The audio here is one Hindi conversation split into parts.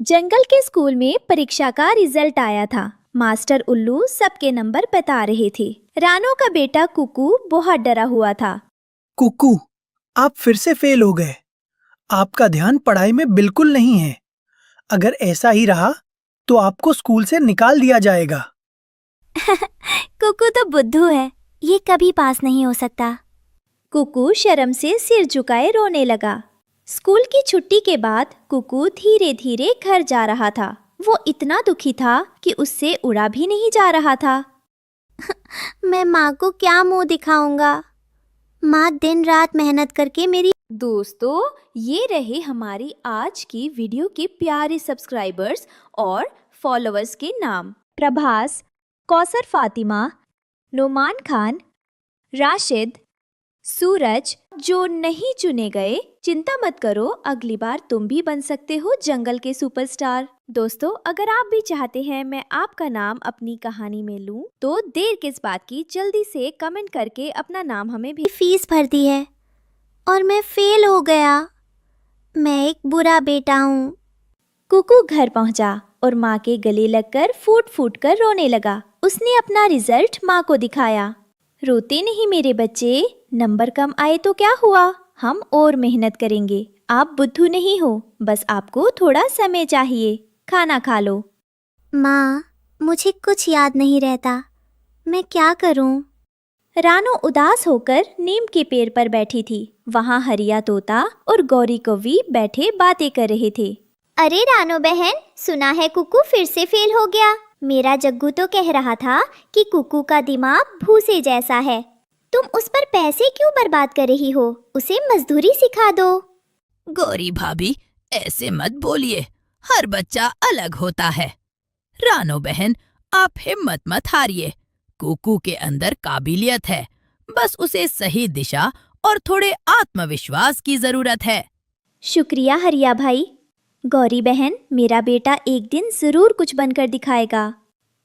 जंगल के स्कूल में परीक्षा का रिजल्ट आया था। मास्टर उल्लू सबके नंबर बता रहे थे। रानो का बेटा कुकू बहुत डरा हुआ था। कुकू, आप फिर से फेल हो गए। आपका ध्यान पढ़ाई में बिल्कुल नहीं है। अगर ऐसा ही रहा तो आपको स्कूल से निकाल दिया जाएगा। कुकू तो बुद्धू है, ये कभी पास नहीं हो सकता। कुकू शर्म से सिर झुकाए रोने लगा। स्कूल की छुट्टी के बाद कुकू धीरे धीरे घर जा रहा था। वो इतना दुखी था कि उससे उड़ा भी नहीं जा रहा था। मैं माँ को क्या मुंह दिखाऊंगा? माँ दिन रात मेहनत करके मेरी। दोस्तों, ये रहे हमारी आज की वीडियो के प्यारे सब्सक्राइबर्स और फॉलोअर्स के नाम। प्रभास, कौसर फातिमा, नुमान खान, राशिद, सूरज। जो नहीं चुने गए, चिंता मत करो, अगली बार तुम भी बन सकते हो जंगल के सुपरस्टार। दोस्तों, अगर आप भी चाहते हैं मैं आपका नाम अपनी कहानी में लूं, तो देर किस बात की, जल्दी से कमेंट करके अपना नाम हमें भी। फीस भर दी है और मैं फेल हो गया। मैं एक बुरा बेटा हूँ। कुकू घर पहुंचा और माँ के गले लगकर फूट फूट कर रोने लगा। उसने अपना रिजल्ट माँ को दिखाया। रोते नहीं मेरे बच्चे, नंबर कम आए तो क्या हुआ, हम और मेहनत करेंगे। आप बुद्धू नहीं हो, बस आपको थोड़ा समय चाहिए। खाना खा लो। माँ, मुझे कुछ याद नहीं रहता, मैं क्या करूँ? रानो उदास होकर नीम के पेड़ पर बैठी थी। वहाँ हरिया तोता और गौरी कौवी बैठे बातें कर रहे थे। अरे रानो बहन, सुना है कुकू फिर से फेल हो गया। मेरा जग्गू तो कह रहा था कि कुकू का दिमाग भूसे जैसा है। तुम उस पर पैसे क्यों बर्बाद कर रही हो? उसे मजदूरी सिखा दो। गौरी भाभी, ऐसे मत बोलिए, हर बच्चा अलग होता है। रानो बहन, आप हिम्मत मत हारिए। कुकू के अंदर काबिलियत है, बस उसे सही दिशा और थोड़े आत्मविश्वास की जरूरत है। शुक्रिया हरिया भाई। गौरी बहन, मेरा बेटा एक दिन जरूर कुछ बनकर दिखाएगा।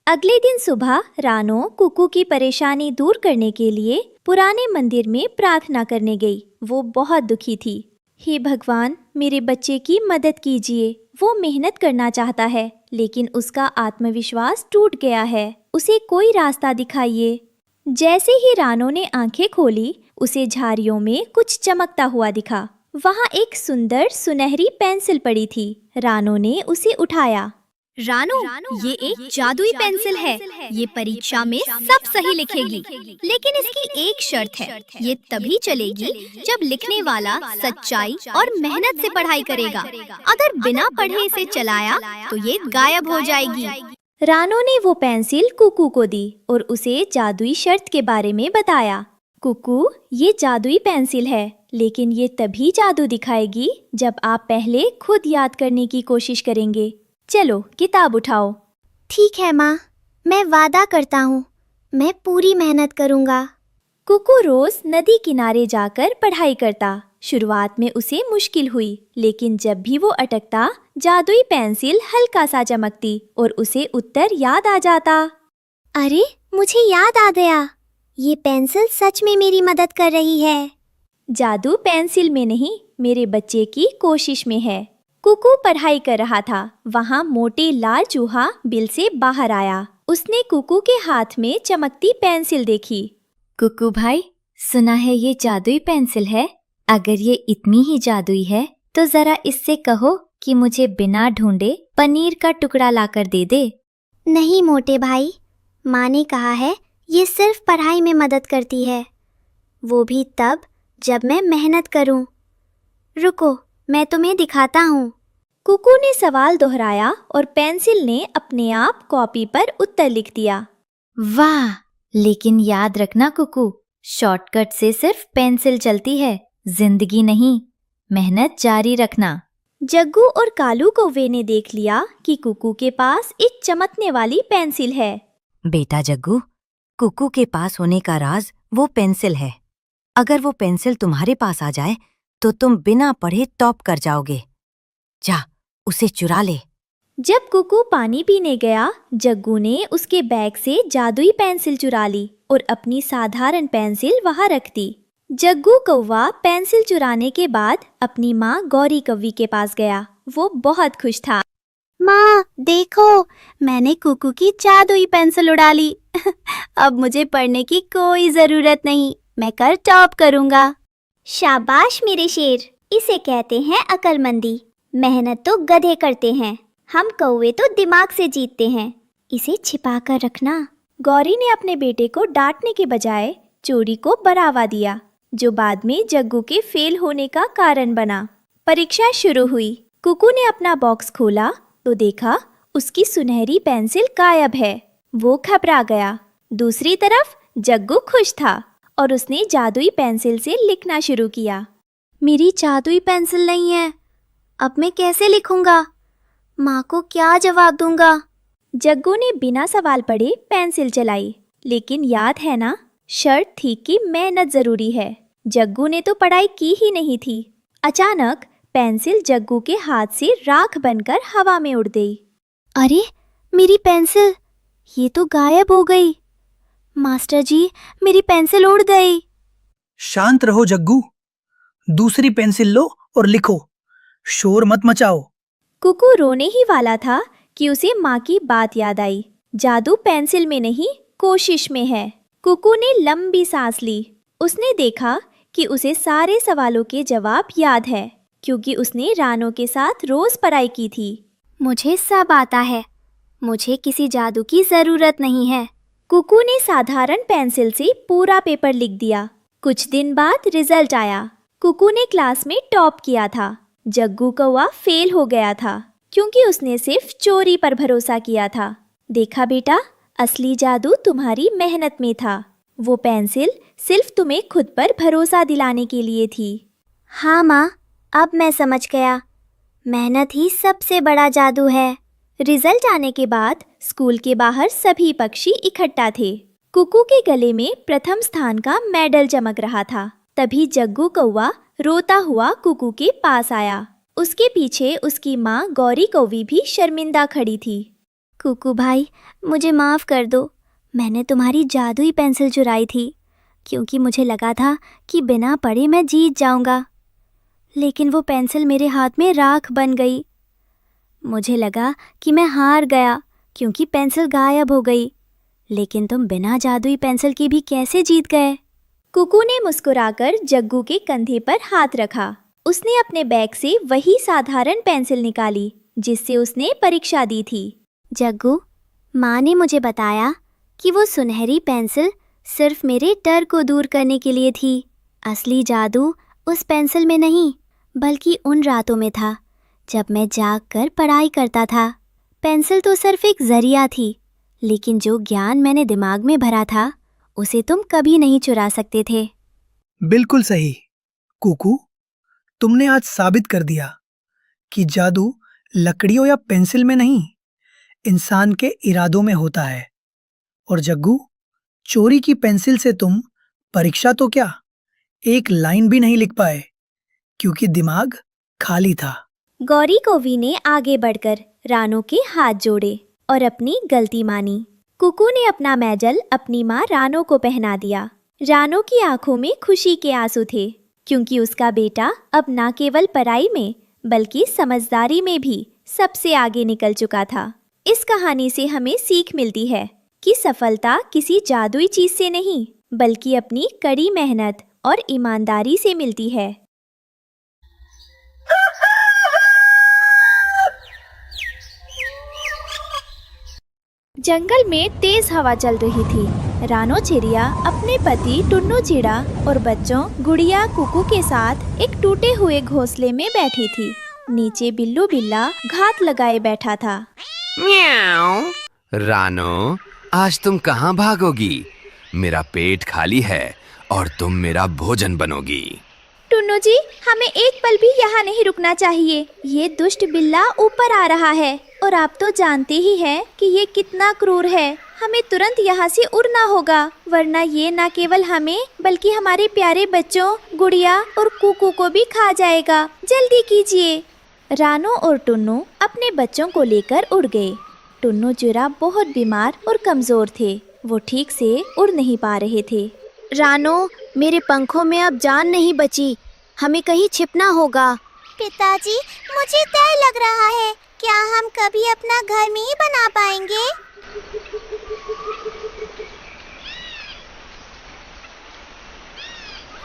अगले दिन सुबह रानो कुकू की परेशानी दूर करने के लिए पुराने मंदिर में प्रार्थना करने गई। वो बहुत दुखी थी। हे भगवान, मेरे बच्चे की मदद कीजिए। वो मेहनत करना चाहता है, लेकिन उसका आत्मविश्वास टूट गया है। उसे कोई रास्ता दिखाइए। जैसे ही रानो ने आंखें खोली, उसे झाड़ियों में कुछ चमकता हुआ दिखा। वहाँ एक सुंदर सुनहरी पेंसिल पड़ी थी। रानो ने उसे उठाया। रानो, ये एक जादुई पेंसिल है। ये परीक्षा में सब सही लिखेगी, लेकिन इसकी एक शर्त है। ये तभी चलेगी जब लिखने वाला सच्चाई और मेहनत से पढ़ाई करेगा। अगर बिना पढ़े इसे चलाया तो ये गायब हो जाएगी। रानो ने वो पेंसिल कुकू को दी और उसे जादुई शर्त के बारे में बताया। कुकू, ये जादुई पेंसिल है, लेकिन ये तभी जादू दिखाएगी जब आप पहले खुद याद करने की कोशिश करेंगे। चलो किताब उठाओ। ठीक है माँ, मैं वादा करता हूँ, मैं पूरी मेहनत करूँगा। कुकू रोज नदी किनारे जाकर पढ़ाई करता। शुरुआत में उसे मुश्किल हुई, लेकिन जब भी वो अटकता, जादुई पेंसिल हल्का सा चमकती और उसे उत्तर याद आ जाता। अरे, मुझे याद आ गया, ये पेंसिल सच में मेरी मदद कर रही है। जादू पेंसिल में नहीं, मेरे बच्चे की कोशिश में है। कुकू पढ़ाई कर रहा था। वहाँ मोटे लाल चूहा बिल से बाहर आया। उसने कुकू के हाथ में चमकती पेंसिल देखी। कुकू भाई, सुना है ये जादुई पेंसिल है। अगर ये इतनी ही जादुई है तो जरा इससे कहो कि मुझे बिना ढूंढे पनीर का टुकड़ा लाकर दे दे। नहीं मोटे भाई, माँ ने कहा है ये सिर्फ पढ़ाई में मदद करती है, वो भी तब जब मैं मेहनत करूं। रुको, मैं तुम्हें दिखाता हूँ। कुकू ने सवाल दोहराया और पेंसिल ने अपने आप कॉपी पर उत्तर लिख दिया। वाह, लेकिन याद रखना कुकू, शॉर्टकट से सिर्फ पेंसिल चलती है, जिंदगी नहीं। मेहनत जारी रखना। जग्गू और कालू कौवे ने देख लिया कि कुकू के पास एक चमकने वाली पेंसिल है। बेटा जग्गू, कुकू के पास होने का राज वो पेंसिल है। अगर वो पेंसिल तुम्हारे पास आ जाए तो तुम बिना पढ़े टॉप कर जाओगे। जा, उसे चुरा ले। जब कुकू पानी पीने गया, जग्गू ने उसके बैग से जादुई पेंसिल चुरा ली और अपनी साधारण पेंसिल वहां रख दी। जग्गू कौवा पेंसिल चुराने के बाद अपनी माँ गौरी कौवी के पास गया। वो बहुत खुश था। माँ देखो, मैंने कुकू की जादुई पेंसिल उड़ा ली। अब मुझे पढ़ने की कोई जरूरत नहीं, मैं कल टॉप करूँगा। शाबाश मेरे शेर, इसे कहते हैं अक्लमंदी। मेहनत तो गधे करते हैं, हम कौवे तो दिमाग से जीतते हैं। इसे छिपा कर रखना। गौरी ने अपने बेटे को डांटने के बजाय चोरी को बढ़ावा दिया, जो बाद में जग्गू के फेल होने का कारण बना। परीक्षा शुरू हुई। कुकू ने अपना बॉक्स खोला तो देखा उसकी सुनहरी पेंसिल गायब है। वो घबरा गया। दूसरी तरफ जग्गू खुश था और उसने जादुई पेंसिल से लिखना शुरू किया। मेरी जादुई पेंसिल नहीं है, अब मैं कैसे लिखूंगा? माँ को क्या जवाब दूंगा? जग्गू ने बिना सवाल पढ़े पेंसिल चलाई, लेकिन याद है ना, शर्त थी कि मेहनत जरूरी है। जग्गू ने तो पढ़ाई की ही नहीं थी। अचानक पेंसिल जग्गू के हाथ से राख बनकर हवा में उड़ गई। अरे मेरी पेंसिल, ये तो गायब हो गई। मास्टर जी, मेरी पेंसिल उड़ गई। शांत रहो जग्गू, दूसरी पेंसिल लो और लिखो, शोर मत मचाओ। कुकू रोने ही वाला था कि उसे माँ की बात याद आई। जादू पेंसिल में नहीं, कोशिश में है। कुकू ने लंबी सांस ली। उसने देखा कि उसे सारे सवालों के जवाब याद है, क्योंकि उसने रानो के साथ रोज पढ़ाई की थी। मुझे सब आता है, मुझे किसी जादू की जरूरत नहीं है। कुकू ने साधारण पेंसिल से पूरा पेपर लिख दिया। कुछ दिन बाद रिजल्ट आया। कुकू ने क्लास में टॉप किया था। जग्गू कौवा फेल हो गया था, क्योंकि उसने सिर्फ चोरी पर भरोसा किया था। देखा बेटा, असली जादू तुम्हारी मेहनत में था। वो पेंसिल सिर्फ तुम्हें खुद पर भरोसा दिलाने के लिए थी। हाँ माँ, अब मैं समझ गया, मेहनत ही सबसे बड़ा जादू है। रिजल्ट आने के बाद स्कूल के बाहर सभी पक्षी इकट्ठा थे। कुकू के गले में प्रथम स्थान का मेडल चमक रहा था। तभी जग्गू कौवा रोता हुआ कुकू के पास आया। उसके पीछे उसकी माँ गौरी कौवी भी शर्मिंदा खड़ी थी। कुकू भाई, मुझे माफ़ कर दो, मैंने तुम्हारी जादुई पेंसिल चुराई थी, क्योंकि मुझे लगा था कि बिना पढ़े मैं जीत जाऊंगा। लेकिन वो पेंसिल मेरे हाथ में राख बन गई। मुझे लगा कि मैं हार गया, क्योंकि पेंसिल गायब हो गई। लेकिन तुम बिना जादुई पेंसिल के भी कैसे जीत गए? कुकू ने मुस्कुराकर जग्गू के कंधे पर हाथ रखा। उसने अपने बैग से वही साधारण पेंसिल निकाली जिससे उसने परीक्षा दी थी। जग्गू, माँ ने मुझे बताया कि वो सुनहरी पेंसिल सिर्फ मेरे डर को दूर करने के लिए थी। असली जादू उस पेंसिल में नहीं, बल्कि उन रातों में था जब मैं जाग कर पढ़ाई करता था। पेंसिल तो सिर्फ एक जरिया थी, लेकिन जो ज्ञान मैंने दिमाग में भरा था उसे तुम कभी नहीं चुरा सकते थे। बिल्कुल सही कुकू, तुमने आज साबित कर दिया कि जादू लकड़ियों या पेंसिल में नहीं, इंसान के इरादों में होता है। और जग्गू, चोरी की पेंसिल से तुम परीक्षा तो क्या, एक लाइन भी नहीं लिख पाए, क्योंकि दिमाग खाली था। गौरी कौवी ने आगे बढ़कर रानो के हाथ जोड़े और अपनी गलती मानी। कुकू ने अपना मेडल अपनी माँ रानो को पहना दिया। रानो की आंखों में खुशी के आंसू थे, क्योंकि उसका बेटा अब न केवल पढ़ाई में बल्कि समझदारी में भी सबसे आगे निकल चुका था। इस कहानी से हमें सीख मिलती है कि सफलता किसी जादुई चीज से नहीं, बल्कि अपनी कड़ी मेहनत और ईमानदारी से मिलती है। जंगल में तेज हवा चल रही थी। रानो चिड़िया अपने पति टुन्नू चिड़ा और बच्चों गुड़िया कुकू के साथ एक टूटे हुए घोंसले में बैठी थी। नीचे बिल्लू बिल्ला घात लगाए बैठा था। म्याऊ। रानो, आज तुम कहाँ भागोगी? मेरा पेट खाली है और तुम मेरा भोजन बनोगी। टुन्नू जी, हमें एक पल भी यहाँ नहीं रुकना चाहिए। ये दुष्ट बिल्ला ऊपर आ रहा है और आप तो जानते ही हैं कि ये कितना क्रूर है। हमें तुरंत यहाँ से उड़ना होगा, वरना ये न केवल हमें बल्कि हमारे प्यारे बच्चों गुड़िया और कुकू को भी खा जाएगा। जल्दी कीजिए। रानो और टुन्नू अपने बच्चों को लेकर उड़ गए। टुन्नू चिड़ा बहुत बीमार और कमजोर थे। वो ठीक से उड़ नहीं पा रहे थे। रानो, मेरे पंखों में अब जान नहीं बची, हमें कहीं छिपना होगा। पिताजी, मुझे डर लग रहा है। क्या हम कभी अपना घर में ही बना पाएंगे?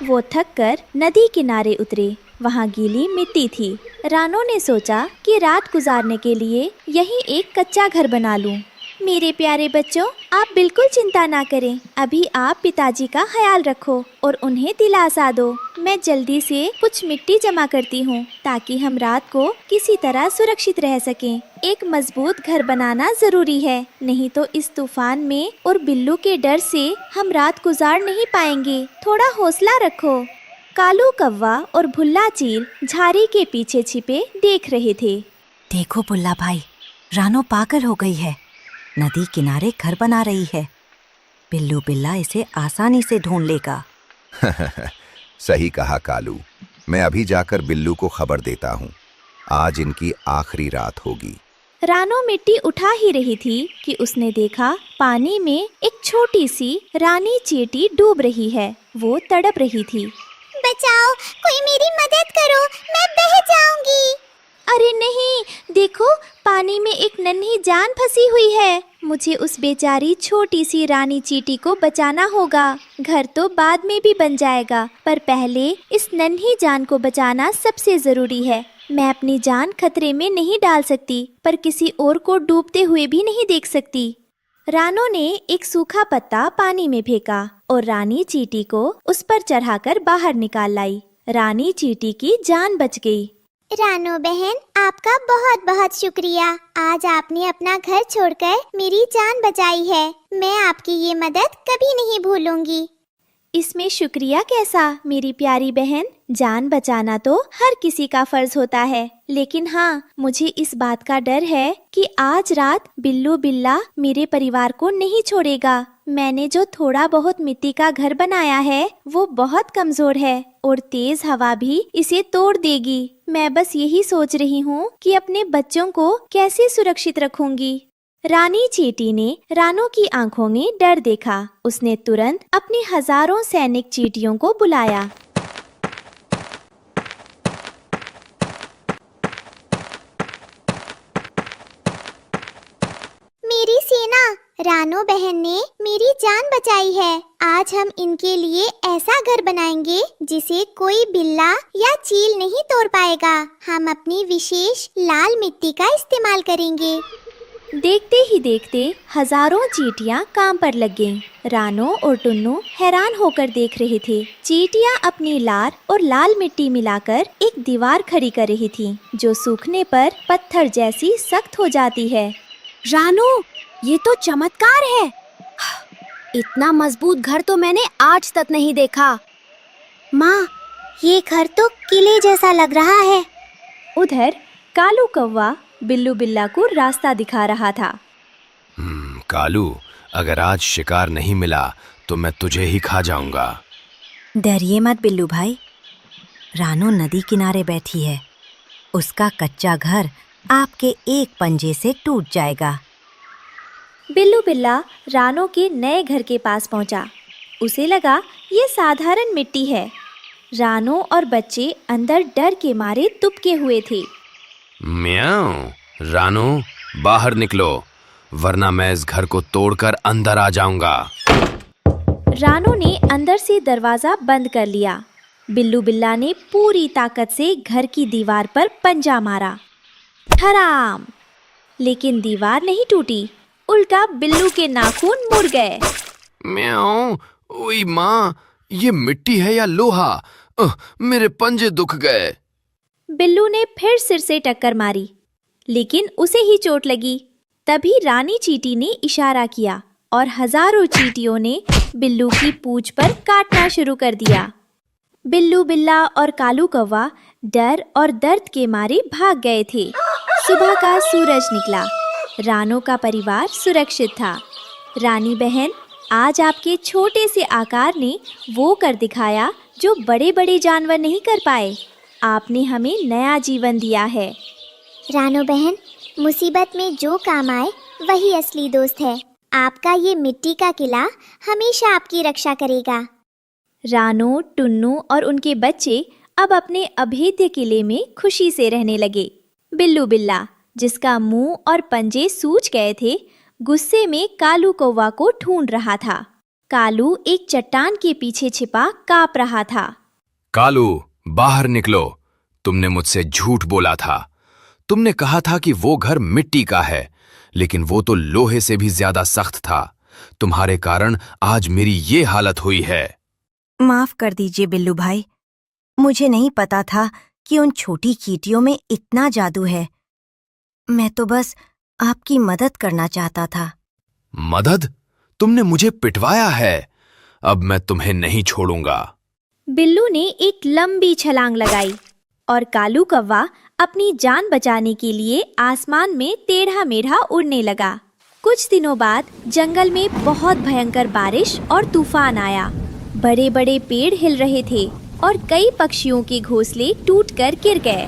वो थककर नदी किनारे उतरे। वहाँ गीली मिट्टी थी। रानो ने सोचा कि रात गुजारने के लिए यहीं एक कच्चा घर बना लूं। मेरे प्यारे बच्चों, आप बिल्कुल चिंता ना करें। अभी आप पिताजी का ख्याल रखो और उन्हें दिलासा दो। मैं जल्दी से कुछ मिट्टी जमा करती हूँ ताकि हम रात को किसी तरह सुरक्षित रह सकें। एक मजबूत घर बनाना जरूरी है, नहीं तो इस तूफान में और बिल्लू के डर से हम रात गुजार नहीं पाएंगे। थोड़ा हौसला रखो। कालू कौवा और भुल्ला चील झाड़ी के पीछे छिपे देख रहे थे। देखो बुल्ला भाई, रानो पागल हो गई है। नदी किनारे घर बना रही है। बिल्लू बिल्ला इसे आसानी से ढूंढ लेगा। सही कहा कालू। मैं अभी जाकर बिल्लू को खबर देता हूँ। आज इनकी आखिरी रात होगी। रानो मिट्टी उठा ही रही थी कि उसने देखा पानी में एक छोटी सी रानी चींटी डूब रही है। वो तड़प रही थी। बचाओ, कोई मेरी मदद करो, मैं बह जाऊंगी। अरे नहीं, देखो पानी में एक नन्ही जान फंसी हुई है। मुझे उस बेचारी छोटी सी रानी चींटी को बचाना होगा। घर तो बाद में भी बन जाएगा, पर पहले इस नन्ही जान को बचाना सबसे जरूरी है। मैं अपनी जान खतरे में नहीं डाल सकती, पर किसी और को डूबते हुए भी नहीं देख सकती। रानो ने एक सूखा पत्ता पानी में फेंका और रानी चींटी को उस पर चढ़ाकर बाहर निकाल लाई। रानी चींटी की जान बच गई। रानो बहन, आपका बहुत बहुत शुक्रिया। आज आपने अपना घर छोड़कर मेरी जान बचाई है। मैं आपकी ये मदद कभी नहीं भूलूंगी। इसमें शुक्रिया कैसा मेरी प्यारी बहन। जान बचाना तो हर किसी का फर्ज होता है, लेकिन हाँ, मुझे इस बात का डर है कि आज रात बिल्लू बिल्ला मेरे परिवार को नहीं छोड़ेगा। मैंने जो थोड़ा बहुत मिट्टी का घर बनाया है वो बहुत कमजोर है और तेज हवा भी इसे तोड़ देगी। मैं बस यही सोच रही हूँ कि अपने बच्चों को कैसे सुरक्षित रखूंगी। रानी चींटी ने रानो की आंखों में डर देखा। उसने तुरंत अपनी हजारों सैनिक चींटियों को बुलाया। मेरी सेना, रानो बहन ने मेरी जान बचाई है। आज हम इनके लिए ऐसा घर बनाएंगे जिसे कोई बिल्ला या चील नहीं तोड़ पाएगा। हम अपनी विशेष लाल मिट्टी का इस्तेमाल करेंगे। देखते ही देखते हजारों चींटियां काम पर लग गईं। रानो और टुन्नू हैरान होकर देख रहे थे। चींटियां अपनी लार और लाल मिट्टी मिलाकर एक दीवार खड़ी कर रही थीं, जो सूखने पर पत्थर जैसी सख्त हो जाती है। रानो, ये तो चमत्कार है। इतना मजबूत घर तो मैंने आज तक नहीं देखा। माँ, ये घर तो किले जैसा लग रहा है। उधर कालू कौवा बिल्लू बिल्ला को रास्ता दिखा रहा था। कालू, अगर आज शिकार नहीं मिला तो मैं तुझे ही खा जाऊंगा। डरिए मत बिल्लू भाई। रानो नदी किनारे बैठी है। उसका कच्चा घर आपके एक पंजे से टूट जाएगा। बिल्लू बिल्ला रानो के नए घर के पास पहुंचा। उसे लगा ये साधारण मिट्टी है। रानो और बच्चे अंदर डर के मारे दुबके हुए थे। म्याऊ, रानो बाहर निकलो, वरना मैं इस घर को तोड़कर अंदर आ जाऊंगा। रानो ने अंदर से दरवाजा बंद कर लिया। बिल्लू बिल्ला ने पूरी ताकत से घर की दीवार पर पंजा मारा। हराम! लेकिन दीवार नहीं टूटी, उल्टा बिल्लू के नाखून मुड़ गए। म्याऊ, ओई माँ, ये मिट्टी है या लोहा? मेरे पंजे दुख गए। बिल्लू ने फिर सिर से टक्कर मारी, लेकिन उसे ही चोट लगी। तभी रानी चींटी ने इशारा किया और हजारों चींटियों ने बिल्लू की पूंछ पर काटना शुरू कर दिया। बिल्लू बिल्ला और कालू कौवा डर और दर्द के मारे भाग गए थे। सुबह का सूरज निकला। रानो का परिवार सुरक्षित था। रानी बहन, आज आपके छोटे से आकार ने वो कर दिखाया जो बड़े बड़े जानवर नहीं कर पाए। आपने हमें नया जीवन दिया है। रानो बहन, मुसीबत में जो काम आए वही असली दोस्त है। आपका ये मिट्टी का किला हमेशा आपकी रक्षा करेगा। रानो, टुन्नू और उनके बच्चे अब अपने अभेद्य किले में खुशी से रहने लगे। बिल्लू बिल्ला, जिसका मुंह और पंजे सूज गए थे, गुस्से में कालू कौवा को ढूंढ रहा था। कालू एक चट्टान के पीछे छिपा कांप रहा था। कालू, बाहर निकलो। तुमने मुझसे झूठ बोला था। तुमने कहा था कि वो घर मिट्टी का है, लेकिन वो तो लोहे से भी ज्यादा सख्त था। तुम्हारे कारण आज मेरी ये हालत हुई है। माफ कर दीजिए बिल्लू भाई, मुझे नहीं पता था कि उन छोटी चींटियों में इतना जादू है। मैं तो बस आपकी मदद करना चाहता था। मदद? तुमने मुझे पिटवाया है। अब मैं तुम्हें नहीं छोड़ूंगा। बिल्लू ने एक लंबी छलांग लगाई और कालू कौवा अपनी जान बचाने के लिए आसमान में टेढ़ा मेढ़ा उड़ने लगा। कुछ दिनों बाद जंगल में बहुत भयंकर बारिश और तूफान आया। बड़े बड़े पेड़ हिल रहे थे और कई पक्षियों के घोंसले टूटकर गिर गए।